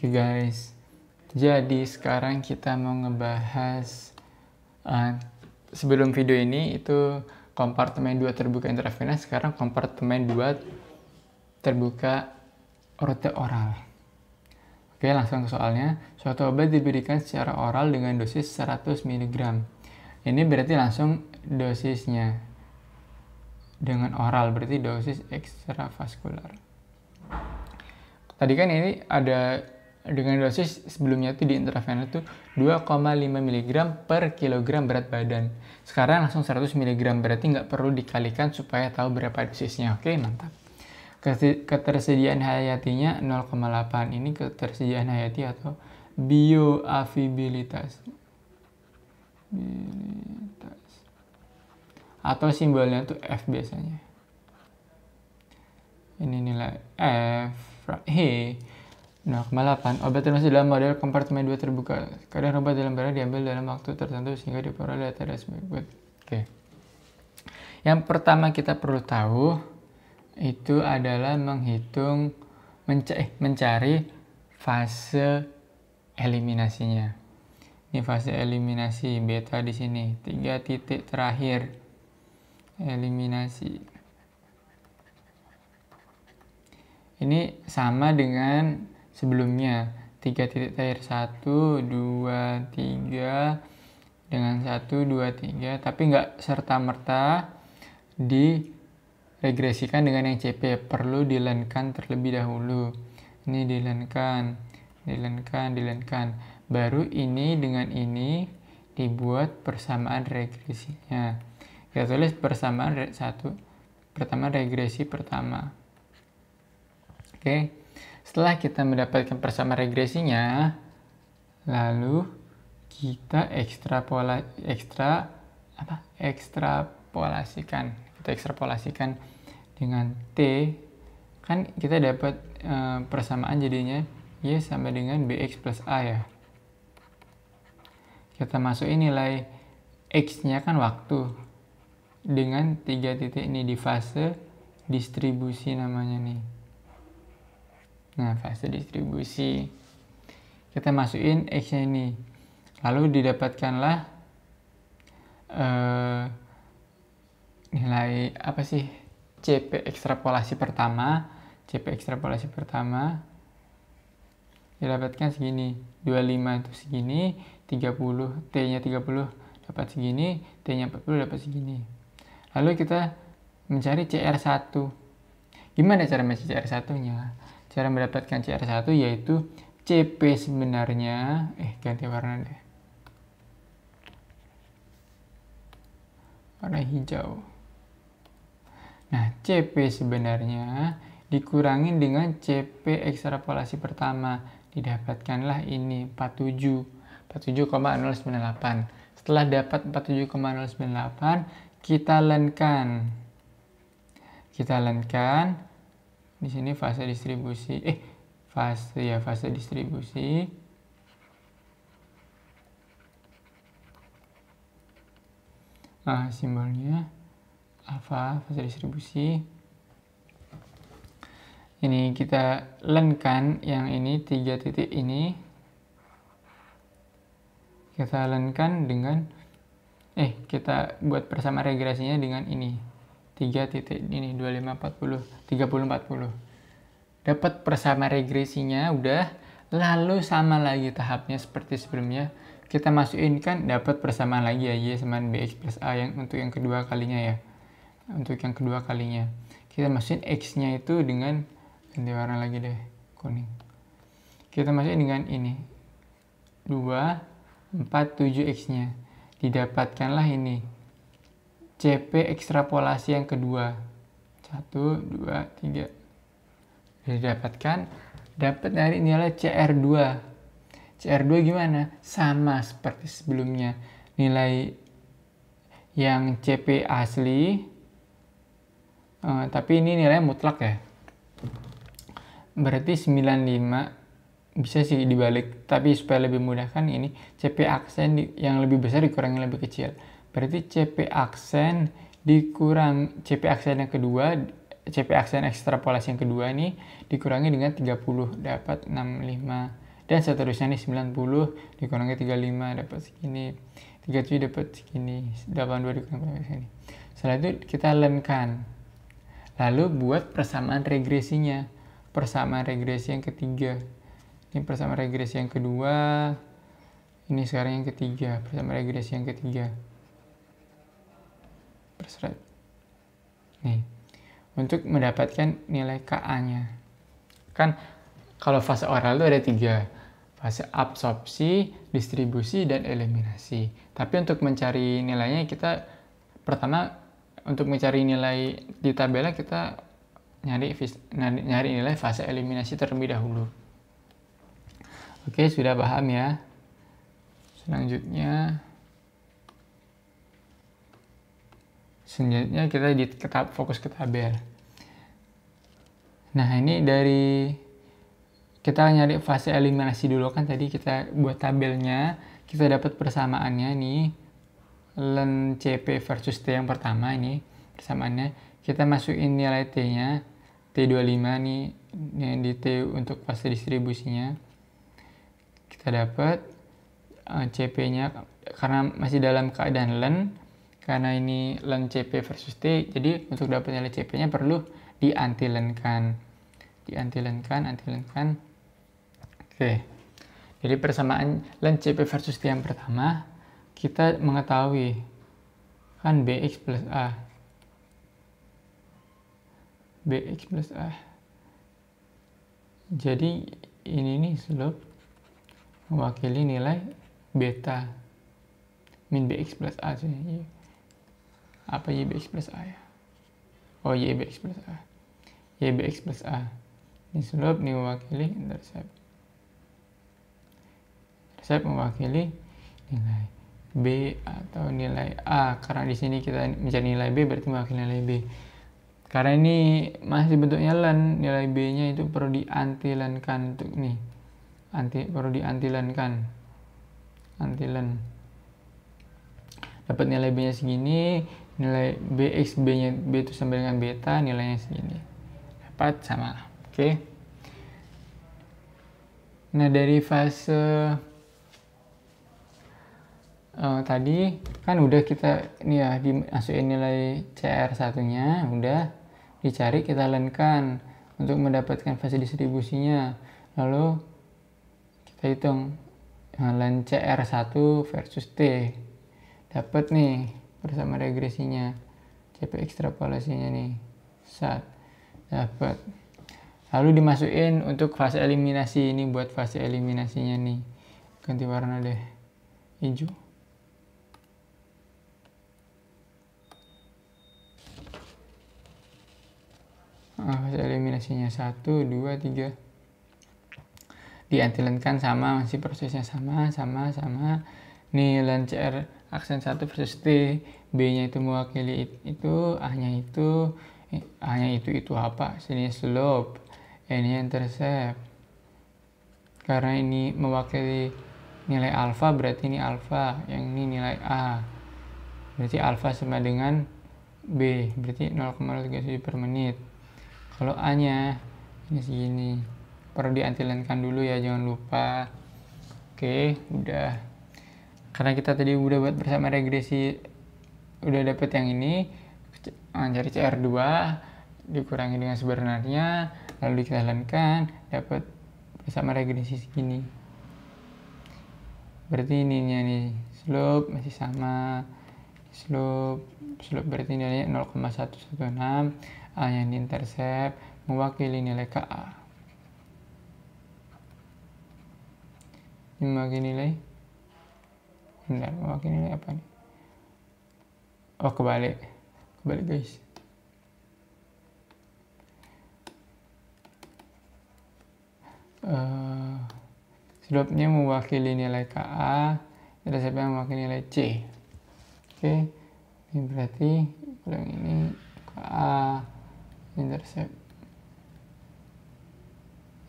Oke guys, jadi sekarang kita mau ngebahas sebelum video ini itu kompartemen 2 terbuka intravena, sekarang kompartemen 2 terbuka rute oral. Oke, langsung ke soalnya. Suatu obat diberikan secara oral dengan dosis 100 mg. Ini berarti langsung dosisnya. Dengan oral berarti dosis ekstravaskular. Tadi kan ini ada dengan dosis sebelumnya itu di intravena itu 2,5 mg per kilogram berat badan. Sekarang langsung 100 mg, berarti nggak perlu dikalikan supaya tahu berapa dosisnya. Oke, mantap. Ketersediaan hayatinya 0,8. Ini ketersediaan hayati atau bioavailabilitas. Atau simbolnya itu F biasanya. Ini nilai F. 0,8. Obat termasuk dalam model kompartemen 2 terbuka. Kadang obat dalam barang diambil dalam waktu tertentu sehingga diperoleh data resmi. Oke. Yang pertama kita perlu tahu itu adalah mencari fase eliminasinya. Ini fase eliminasi beta di sini. 3 titik terakhir eliminasi. Ini sama dengan sebelumnya. 3 titik terakhir 1, 2, 3 dengan 1, 2, 3. Tapi nggak serta-merta diregresikan dengan yang CP. Perlu dilenkan terlebih dahulu. Ini dilenkan. Baru ini dengan ini dibuat persamaan regresinya. Kita tulis persamaan pertama regresi pertama. Oke. Setelah kita mendapatkan persamaan regresinya, lalu kita ekstrapolasikan dengan T. Kan kita dapat persamaan jadinya Y sama dengan BX plus A ya. Kita masukin nilai X-nya kan waktu. Dengan 3 titik ini di fase distribusi namanya nih. Nah, fase distribusi. Kita masukin X-nya ini. Lalu didapatkanlah nilai apa sih? CP ekstrapolasi pertama. Didapatkan segini. 25 itu segini, 30, T-nya 30 dapat segini, T-nya 40 dapat segini. Lalu kita mencari CR1. Gimana cara mencari CR1-nya? Cara mendapatkan CR1 yaitu CP sebenarnya, ganti warna deh. Warna hijau. Nah, CP sebenarnya dikurangin dengan CP ekstrapolasi pertama. Didapatkanlah ini 47,098. Setelah dapat 47,098, kita lenkan. Di sini fase distribusi. Fase distribusi. Simbolnya alfa, fase distribusi. Ini kita lenkan yang ini 3 titik ini. Kita lenkan dengan kita buat persamaan regresinya dengan ini. 3 titik ini 25, 40, 30, 40. Dapat persamaan regresinya udah, lalu sama lagi tahapnya seperti sebelumnya. Kita masukin kan dapat persamaan lagi ya, Y sama BX plus A yang untuk yang kedua kalinya ya. Kita masukin X-nya itu dengan ganti warna lagi deh, kuning. Kita masukin dengan ini. 2, 4, 7 X-nya. Didapatkanlah ini. CP ekstrapolasi yang kedua. 1, 2, 3. Dapat dari nilai CR2. CR2 gimana? Sama seperti sebelumnya. Nilai yang CP asli, tapi ini nilai mutlak ya. Berarti 95. Bisa sih dibalik, tapi supaya lebih mudah kan ini CP aksen yang lebih besar dikurangi yang lebih kecil. Berarti CP aksen dikurang CP aksen yang kedua, CP aksen ekstrapolasi yang kedua ini dikurangi dengan 30, dapat 65. dan seterusnya nih. 90 dikurangi 35 dapat segini, 37 dapat segini, 82 dikurangi segini. Setelah itu kita learn-kan. Lalu buat persamaan regresinya. Persamaan regresi yang ketiga. Ini persamaan regresi yang kedua. Ini sekarang yang ketiga. Persamaan regresi yang ketiga. Perseret. Nih. Untuk mendapatkan nilai KA-nya. Kan kalau fase oral itu ada 3. Fase absorpsi, distribusi, dan eliminasi. Tapi untuk mencari nilainya kita pertama untuk mencari nilai di tabelnya kita nyari nilai fase eliminasi terlebih dahulu. Oke, sudah paham ya. Selanjutnya kita fokus ke tabel. Nah, ini dari kita nyari fase eliminasi dulu kan, tadi kita buat tabelnya, kita dapat persamaannya nih. Len CP versus T yang pertama ini persamaannya, kita masukin nilai T-nya, T25 nih, yang di T untuk fase distribusinya. Kita dapat CP-nya, karena masih dalam keadaan len, karena ini len CP versus T, jadi untuk dapat nilai CP-nya perlu diantilenkan. Antilenkan. Oke. Jadi persamaan len CP versus T yang pertama, kita mengetahui kan BX plus A. Jadi ini nih slope mewakili nilai beta min BX plus A. Apa YBX plus A ya? Oh, YBX plus A. YBX plus A. Ini slope ini mewakili intercept. Intercept mewakili nilai B atau nilai A, karena di sini kita mencari nilai B berarti mewakili nilai B. Karena ini masih bentuknya len, nilai B-nya itu perlu diantilenkan untuk nih. Perlu diantilenkan. Antilen. Dapat nilai B-nya segini, nilai BX B-nya B itu sama dengan beta, nilainya segini. Dapat sama. Oke. Nah, dari fase tadi kan udah kita ini ya dimasukin nilai CR1 nya, udah dicari, kita lenkan untuk mendapatkan fase distribusinya. Lalu kita hitung len CR1 versus T, dapat nih bersama regresinya, CP ekstrapolasinya nih, dapat. Lalu dimasukin untuk fase eliminasi. Ini buat fase eliminasinya nih, ganti warna deh, hijau. Fase eliminasinya 1, 2, 3. Diantilenkan sama, masih prosesnya sama. Nih len CR aksen 1 versus T, B-nya itu mewakili itu, A-nya itu apa? Sini slope, ini intercept. Karena ini mewakili nilai alfa, berarti ini alfa, yang ini nilai A. Berarti alfa sama dengan B, berarti 0,037 per menit. Kalau A-nya ini segini, perlu diantilenkan dulu ya, jangan lupa. Oke, udah. Karena kita tadi udah buat bersama regresi, udah dapet yang ini, cari CR2 dikurangi dengan sebenarnya, lalu dikalikan, dapat bersama regresi segini. Berarti ininya nih, slope masih sama, slope berarti nilainya 0,116, A-nya ini intercept, mewakili nilai KA. Ini mewakili nilai, mewakili nilai apa nih? Oh, kebalik guys. Slope-nya mewakili nilai KA, intercept-nya mewakili nilai C. Oke, ini berarti kalau yang ini KA, intercept,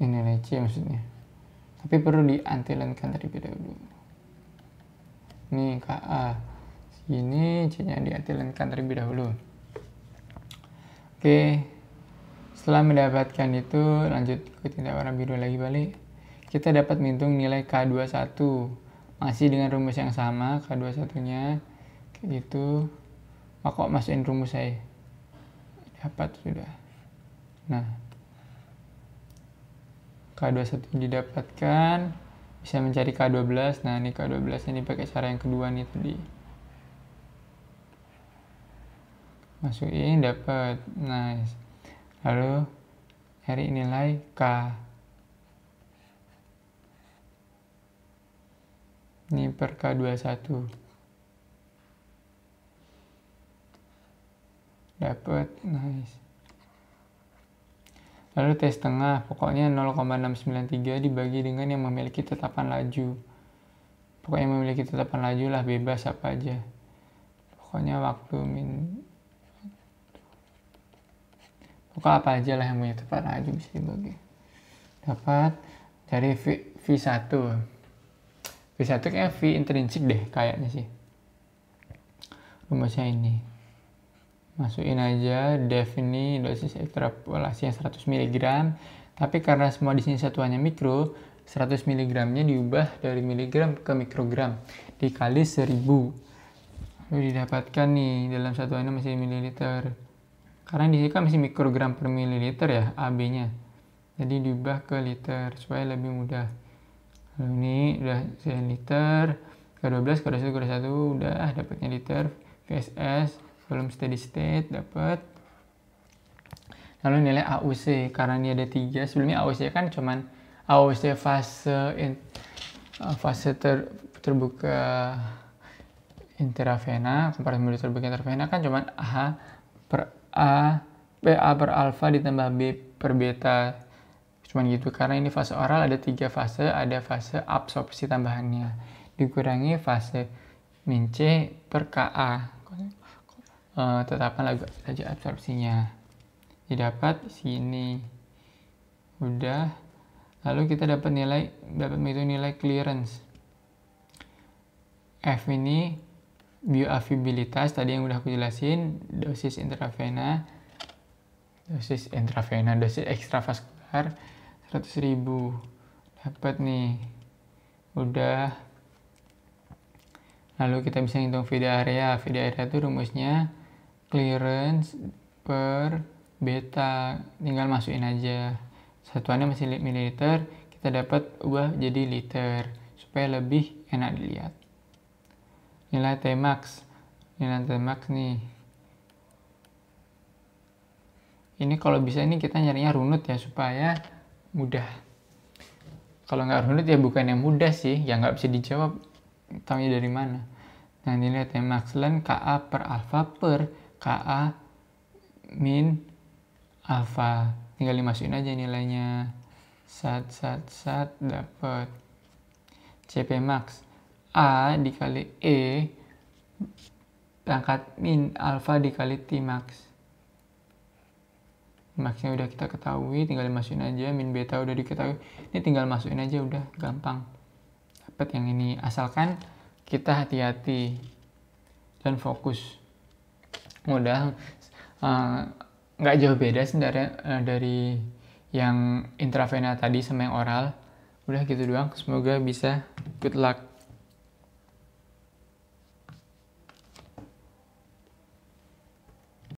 ini nilai C maksudnya. Tapi perlu diantilenkan terlebih dahulu. Ini KA segini, C-nya diantilenkan terlebih dahulu. Oke, setelah mendapatkan itu, lanjut ke tinta warna biru lagi balik. kita dapat menghitung nilai K21 masih dengan rumus yang sama. K21 nya kayak gitu. Kok masukin rumus saya dapat sudah. Nah, K21 didapatkan, bisa mencari K12. Nah, ini K12 ini pakai cara yang kedua nih tadi. Masukin dapat. Nice. Lalu cari nilai K. Ini per K21. Dapat. Nice. Lalu T setengah, pokoknya 0,693 dibagi dengan yang memiliki tetapan laju. Pokoknya yang memiliki tetapan laju lah, bebas apa aja. Pokoknya waktu pokoknya apa aja lah yang punya tetapan laju bisa dibagi. Dapat dari V1. V1 kayak V intrinsik deh kayaknya sih. Rumusnya ini. Masukin aja def ini dosis ekstrapolasi yang 100 mg, tapi karena semua di sini satuannya mikro, 100 mg nya diubah dari miligram ke mikrogram dikali 1000. Lalu didapatkan nih dalam satuannya masih mililiter. Karena di sini kan masih mikrogram per mililiter ya AB-nya. Jadi diubah ke liter supaya lebih mudah. Lalu ini udah liter, K12, K21, K21 udah dapatnya liter, VSS belum steady state dapat. Lalu nilai AUC karena ini ada 3. Sebelumnya AUC kan cuman AUC fase terbuka intravena, kompartemen terbuka intravena kan cuman A per alfa ditambah B per beta. Cuman gitu, karena ini fase oral ada 3 fase, ada fase absorpsi tambahannya dikurangi fase min C per Ka. Tetapan laju absorpsinya didapat sini udah. Lalu kita dapat menghitung nilai clearance. F ini bioavailabilitas tadi yang udah aku jelasin, dosis ekstravaskular 100.000 dapat nih udah. Lalu kita bisa hitung feed area. Feed area itu rumusnya clearance per beta, tinggal masukin aja. Satuannya masih mililiter, kita dapat ubah jadi liter supaya lebih enak dilihat. Nilai Tmax. Nilai Tmax nih. Ini kalau bisa ini kita nyarinya runut ya supaya mudah. Kalau nggak runut ya bukan yang mudah sih, ya nggak bisa dijawab. Tahunya dari mana? Nah, nilai Tmax lan Ka per alfa per Ka min alfa. Tinggal dimasukin aja nilainya. Sat dapat Cp max A dikali E pangkat min alfa dikali T max. Maxnya udah kita ketahui, tinggal dimasukin aja. Min beta udah diketahui, ini tinggal masukin aja, udah gampang dapat yang ini, asalkan kita hati-hati dan fokus. Udah nggak jauh beda sebenarnya dari yang intravena tadi sama yang oral. Udah gitu doang, semoga bisa. Good luck.